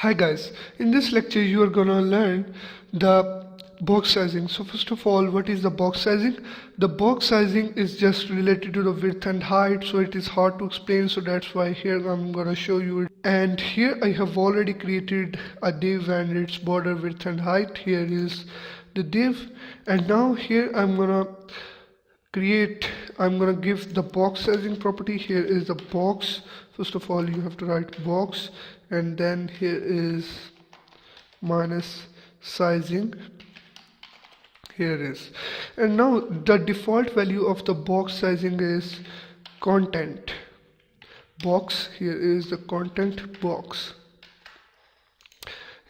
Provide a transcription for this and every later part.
Hi guys, in this lecture you are gonna learn the box sizing. So first of all, what is the box sizing? The box sizing is just related to the width and height, so it is hard to explain, so that's why here I'm gonna show you it. And here I have already created a div and its border, width and height. Here is the div, and now here I'm gonna give the box sizing property. Here is the box. First of all, you have to write box, and then here is minus sizing. Here is, and now the default value of the box sizing is content box. Here is the content box,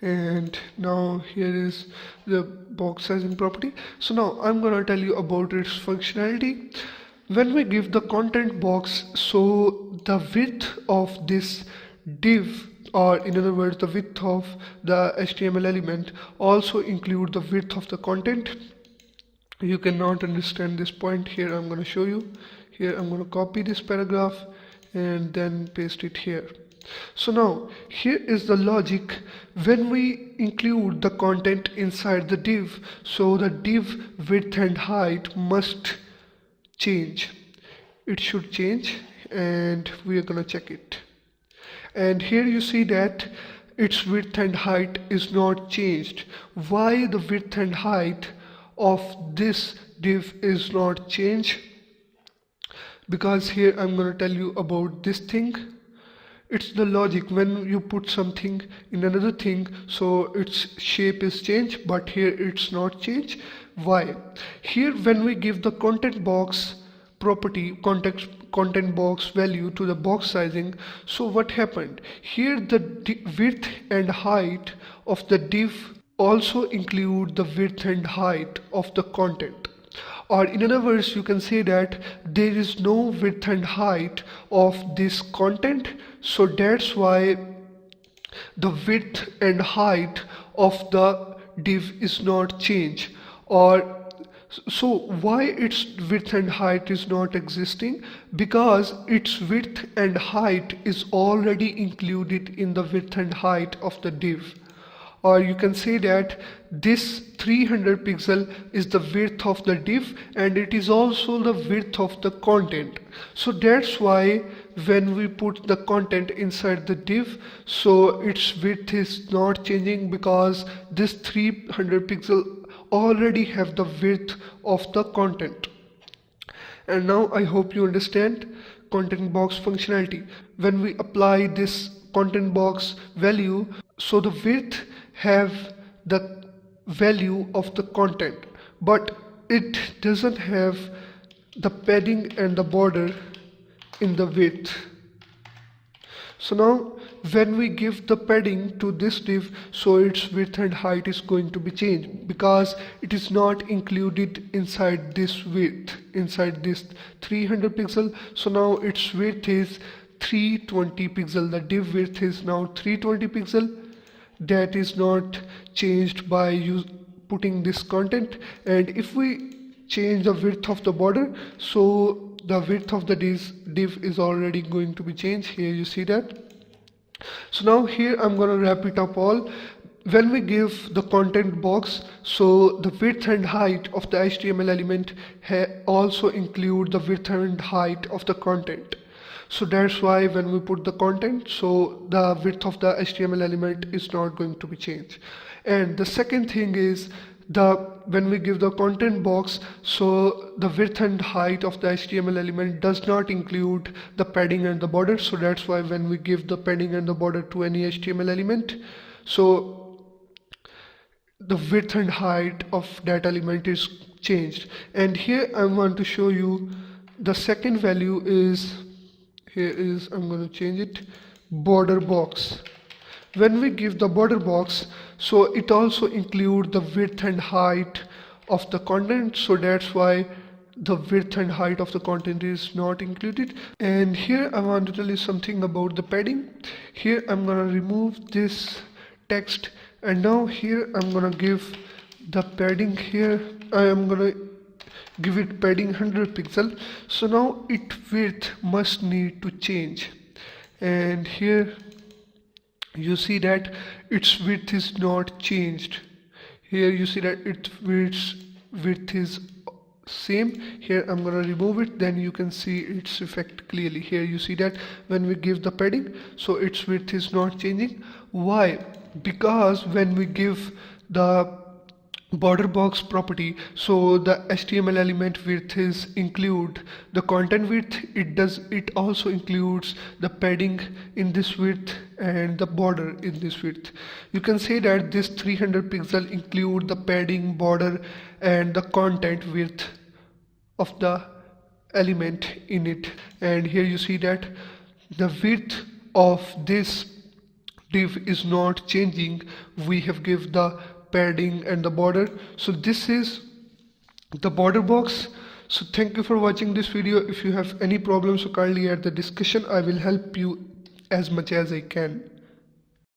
and now here is the box sizing property. So now I'm gonna tell you about its functionality. When we give the content box, so the width of this div, or in other words the width of the HTML element, also include the width of the content. You cannot understand this point. Here I'm going to show you. Here I'm going to copy this paragraph and then paste it here. So now here is the logic. When we include the content inside the div, so the div width and height must change. It should change, and we are going to check it. And here you see that its width and height is not changed. Why the width and height of this div is not changed? Because here I'm going to tell you about this thing. It's the logic. When you put something in another thing, so its shape is changed, but here it's not changed. Why? Here when we give the content box property, content box value to the box sizing, so what happened here, the width and height of the div also include the width and height of the content. Or in other words, you can say that there is no width and height of this content, so that's why the width and height of the div is not changed. Or so why its width and height is not existing? Because its width and height is already included in the width and height of the div. Or you can say that this 300 pixel is the width of the div, and it is also the width of the content. So that's why when we put the content inside the div, so its width is not changing, because this 300 pixel already have the width of the content. And now I hope you understand content box functionality. When we apply this content box value, so the width have the value of the content, but it doesn't have the padding and the border in the width. So now when we give the padding to this div, so its width and height is going to be changed, because it is not included inside this width, inside this 300 pixel. So now its width is 320 pixel. The div width is now 320 pixel. That is not changed by putting this content. And if we change the width of the border, so the width of the div is already going to be changed. Here you see that. So now here I'm going to wrap it up all. When we give the content box, so the width and height of the HTML element also include the width and height of the content. So that's why when we put the content, so the width of the HTML element is not going to be changed. And the second thing is, when we give the content box, so the width and height of the HTML element does not include the padding and the border. So that's why when we give the padding and the border to any HTML element, so the width and height of that element is changed. And here I want to show you the second value is, here is, I'm going to change it, border box. When we give the border box, so it also includes the width and height of the content, so that's why the width and height of the content is not included. And here I want to tell you something about the padding. Here I'm going to remove this text, and now here I'm going to give the padding. Here I am going to give it padding 100 pixel. So now its width must need to change, and here you see that its width is not changed. Here you see that its width is same. Here I'm gonna remove it, then you can see its effect clearly. Here you see that when we give the padding, so its width is not changing. Why? Because when we give the border box property, so the HTML element width is include the content width, it also includes the padding in this width and the border in this width. You can say that this 300 pixel include the padding, border and the content width of the element in it. And here you see that the width of this div is not changing. We have give the padding and the border. So this is the border box. So thank you for watching this video. If you have any problems, so kindly add the discussion. I will help you as much as I can.